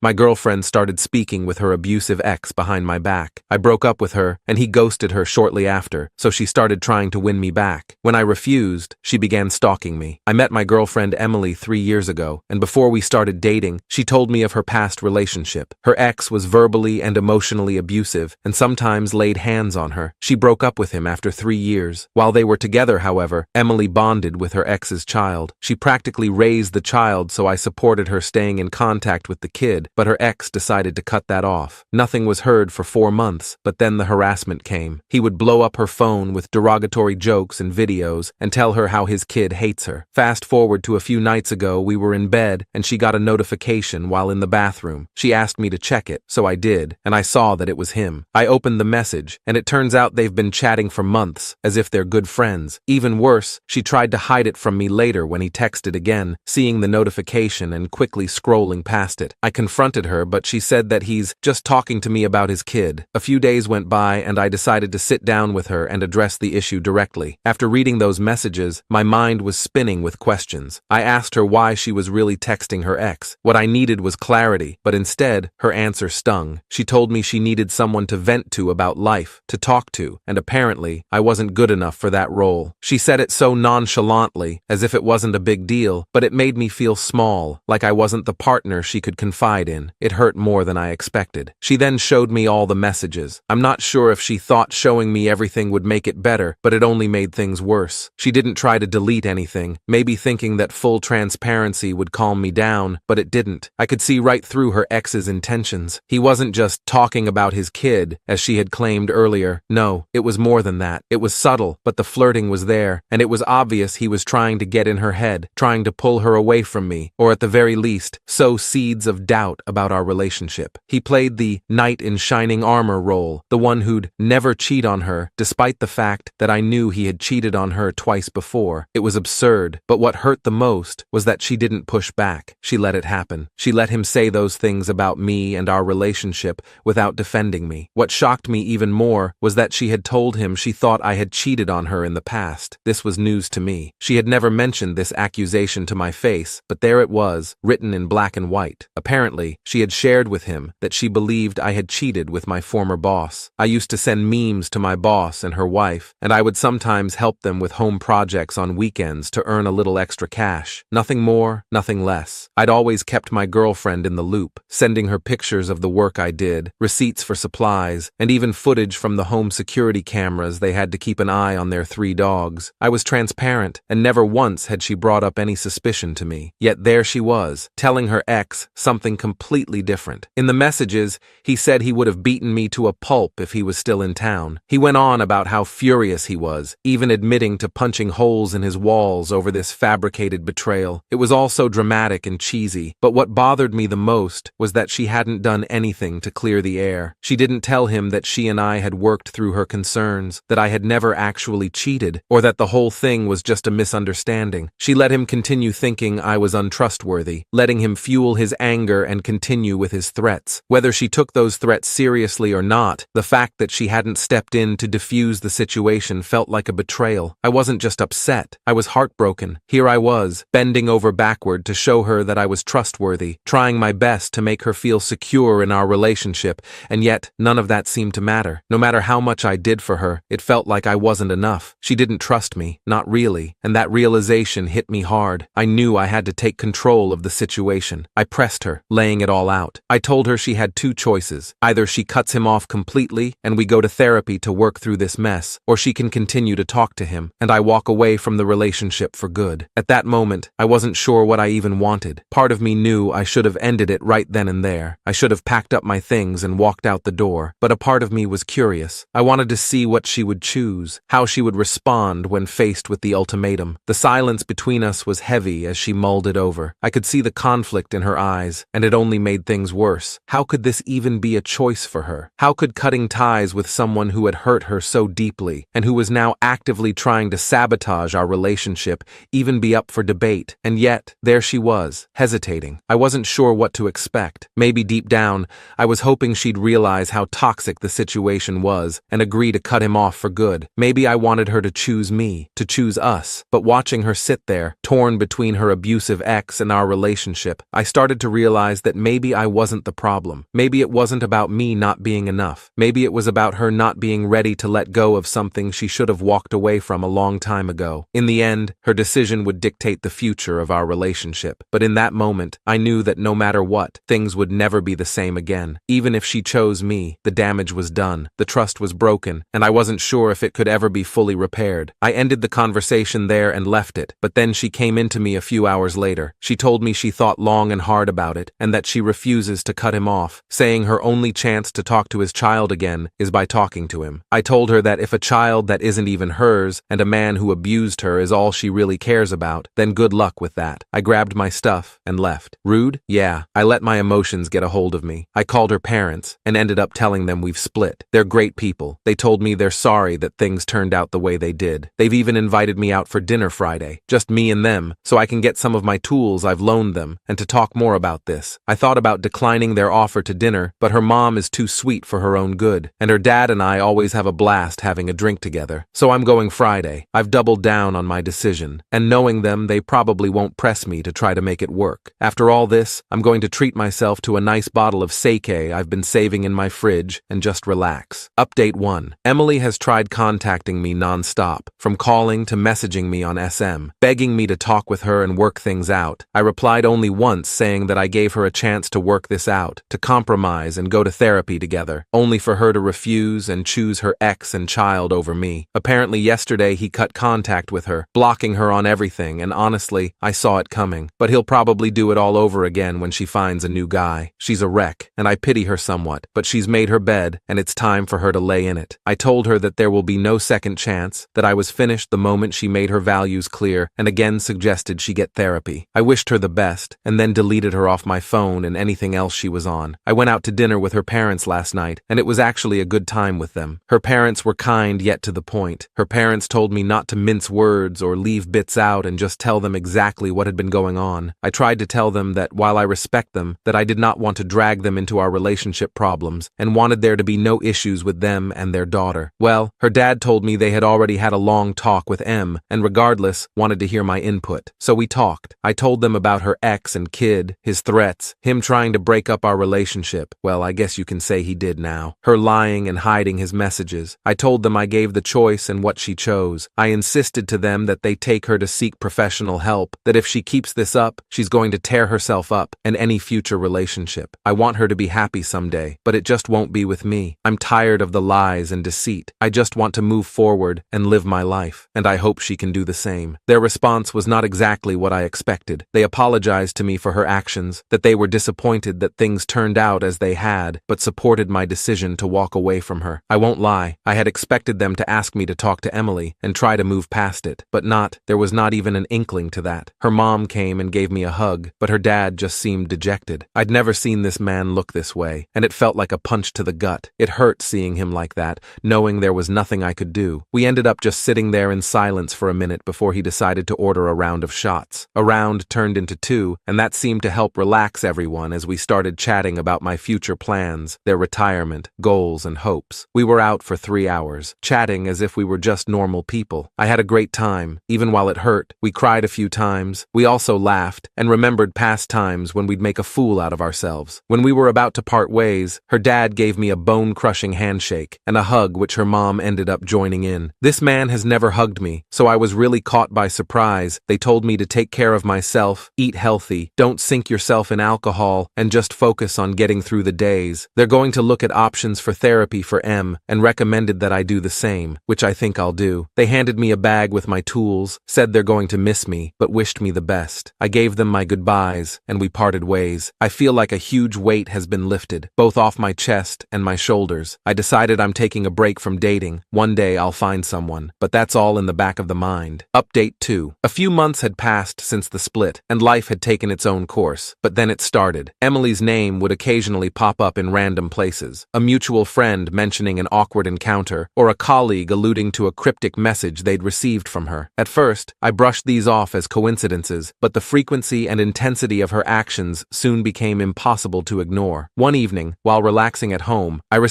My girlfriend started speaking with her abusive ex behind my back. I broke up with her, and he ghosted her shortly after, so she started trying to win me back. When I refused, she began stalking me. I met my girlfriend Emily 3 years ago, and before we started dating, she told me of her past relationship. Her ex was verbally and emotionally abusive, and sometimes laid hands on her. She broke up with him after 3 years. While they were together, however, Emily bonded with her ex's child. She practically raised the child, so I supported her staying in contact with the kid, but her ex decided to cut that off. Nothing was heard for 4 months, but then the harassment came. He would blow up her phone with derogatory jokes and videos and tell her how his kid hates her. Fast forward to a few nights ago, we were in bed and she got a notification while in the bathroom. She asked me to check it, so I did, and I saw that it was him. I opened the message, and it turns out they've been chatting for months, as if they're good friends. Even worse, she tried to hide it from me later when he texted again, seeing the notification and quickly scrolling past it. I confronted her, but she said that he's just talking to me about his kid. A few days went by and I decided to sit down with her and address the issue directly. After reading those messages, my mind was spinning with questions. I asked her why she was really texting her ex. What I needed was clarity, but instead, her answer stung. She told me she needed someone to vent to about life, to talk to, and apparently, I wasn't good enough for that role. She said it so nonchalantly, as if it wasn't a big deal, but it made me feel small, like I wasn't the partner she could confide in. It hurt more than I expected. She then showed me all the messages. I'm not sure if she thought showing me everything would make it better, but it only made things worse. She didn't try to delete anything, maybe thinking that full transparency would calm me down, but it didn't. I could see right through her ex's intentions. He wasn't just talking about his kid, as she had claimed earlier. No, it was more than that. It was subtle, but the flirting was there, and it was obvious he was trying to get in her head, trying to pull her away from me, or at the very least, sow seeds of doubt about our relationship. He played the knight in shining armor role, the one who'd never cheat on her, despite the fact that I knew he had cheated on her twice before. It was absurd, but what hurt the most was that she didn't push back. She let it happen. She let him say those things about me and our relationship without defending me. What shocked me even more was that she had told him she thought I had cheated on her in the past. This was news to me. She had never mentioned this accusation to my face, but there it was, written in black and white. Apparently, she had shared with him that she believed I had cheated with my former boss. I used to send memes to my boss and her wife, and I would sometimes help them with home projects on weekends to earn a little extra cash. Nothing more, nothing less. I'd always kept my girlfriend in the loop, sending her pictures of the work I did, receipts for supplies, and even footage from the home security cameras they had to keep an eye on their 3 dogs. I was transparent, and never once had she brought up any suspicion to me. Yet there she was, telling her ex something completely different. In the messages, he said he would have beaten me to a pulp if he was still in town. He went on about how furious he was, even admitting to punching holes in his walls over this fabricated betrayal. It was all so dramatic and cheesy, but what bothered me the most was that she hadn't done anything to clear the air. She didn't tell him that she and I had worked through her concerns, that I had never actually cheated, or that the whole thing was just a misunderstanding. She let him continue thinking I was untrustworthy, letting him fuel his anger and continue with his threats. Whether she took those threats seriously or not, the fact that she hadn't stepped in to defuse the situation felt like a betrayal. I wasn't just upset, I was heartbroken. Here I was, bending over backward to show her that I was trustworthy, trying my best to make her feel secure in our relationship, and yet none of that seemed to matter. No matter how much I did for her, it felt like I wasn't enough. She didn't trust me, not really, and that realization hit me hard. I knew I had to take control of the situation. I pressed her, laying it all out. I told her she had 2 choices. Either she cuts him off completely and we go to therapy to work through this mess, or she can continue to talk to him, and I walk away from the relationship for good. At that moment, I wasn't sure what I even wanted. Part of me knew I should have ended it right then and there. I should have packed up my things and walked out the door, but a part of me was curious. I wanted to see what she would choose, how she would respond when faced with the ultimatum. The silence between us was heavy as she mulled it over. I could see the conflict in her eyes, and it only made things worse. How could this even be a choice for her? How could cutting ties with someone who had hurt her so deeply, and who was now actively trying to sabotage our relationship, even be up for debate? And yet, there she was, hesitating. I wasn't sure what to expect. Maybe deep down, I was hoping she'd realize how toxic the situation was and agree to cut him off for good. Maybe I wanted her to choose me, to choose us. But watching her sit there, torn between her abusive ex and our relationship, I started to realize that maybe I wasn't the problem. Maybe it wasn't about me not being enough. Maybe it was about her not being ready to let go of something she should have walked away from a long time ago. In the end, her decision would dictate the future of our relationship. But in that moment, I knew that no matter what, things would never be the same again. Even if she chose me, the damage was done, the trust was broken, and I wasn't sure if it could ever be fully repaired. I ended the conversation there and left it, but then she came into me a few hours later. She told me she thought long and hard about it, and that she refuses to cut him off, saying her only chance to talk to his child again is by talking to him. I told her that if a child that isn't even hers and a man who abused her is all she really cares about, then good luck with that. I grabbed my stuff and left. Rude? Yeah, I let my emotions get a hold of me. I called her parents and ended up telling them we've split. They're great people. They told me they're sorry that things turned out the way they did. They've even invited me out for dinner Friday, just me and them, so I can get some of my tools I've loaned them and to talk more about this. I thought about declining their offer to dinner, but her mom is too sweet for her own good, and her dad and I always have a blast having a drink together. So I'm going Friday. I've doubled down on my decision, and knowing them, they probably won't press me to try to make it work. After all this, I'm going to treat myself to a nice bottle of sake I've been saving in my fridge and just relax. Update 1. Emily has tried contacting me non-stop, from calling to messaging me on SM, begging me to talk with her and work things out. I replied only once, saying that I gave her a chance to work this out, to compromise and go to therapy together, only for her to refuse and choose her ex and child over me. Apparently yesterday he cut contact with her, blocking her on everything, and honestly, I saw it coming. But he'll probably do it all over again when she finds a new guy. She's a wreck, and I pity her somewhat, but she's made her bed, and it's time for her to lay in it. I told her that there will be no second chance, that I was finished the moment she made her values clear, and again suggested she get therapy. I wished her the best, and then deleted her off my phone and anything else she was on. I went out to dinner with her parents last night, and it was actually a good time with them. Her parents were kind yet to the point. Her parents told me not to mince words or leave bits out and just tell them exactly what had been going on. I tried to tell them that while I respect them, that I did not want to drag them into our relationship problems and wanted there to be no issues with them and their daughter. Well, her dad told me they had already had a long talk with M and regardless wanted to hear my input. So we talked. I told them about her ex and kid, his threats, him trying to break up our relationship. Well, I guess you can say he did now. Her lying and hiding his messages. I told them I gave the choice and what she chose. I insisted to them that they take her to seek professional help, that if she keeps this up, she's going to tear herself up and any future relationship. I want her to be happy someday, but it just won't be with me. I'm tired of the lies and deceit. I just want to move forward and live my life, and I hope she can do the same. Their response was not exactly what I expected. They apologized to me for her actions, that they were disappointed that things turned out as they had, but supported my decision to walk away from her. I won't lie, I had expected them to ask me to talk to Emily and try to move past it, but there was not even an inkling to that. Her mom came and gave me a hug, but her dad just seemed dejected. I'd never seen this man look this way, and it felt like a punch to the gut. It hurt seeing him like that, knowing there was nothing I could do. We ended up just sitting there in silence for a minute before he decided to order a round of shots. A round turned into 2, and that seemed to help relax everyone as we started chatting about my future plans, their retirement, goals, and hopes. We were out for 3 hours, chatting as if we were just normal people. I had a great time, even while it hurt. We cried a few times. We also laughed and remembered past times when we'd make a fool out of ourselves. When we were about to part ways, her dad gave me a bone-crushing handshake and a hug which her mom ended up joining in. This man has never hugged me, so I was really caught by surprise. They told me to take care of myself, eat healthy, don't sink yourself in alcohol, and just focus on getting through the days. They're going to look at options for therapy for M and recommended that I do the same, which I think I'll do. They handed me a bag with my tools, said they're going to miss me, but wished me the best. I gave them my goodbyes, and we parted ways. I feel like a huge weight has been lifted, both off my chest and my shoulders. I decided I'm taking a break from dating. One day I'll find someone, but that's all in the back of the mind. Update 2. A few months had passed since the split, and life had taken its own course. But then it started. Emily's name would occasionally pop up in random places. A mutual friend mentioning an awkward encounter, or a colleague alluding to a cryptic message they'd received from her. At first, I brushed these off as coincidences, but the frequency and intensity of her actions soon became impossible to ignore. One evening, while relaxing at home, I received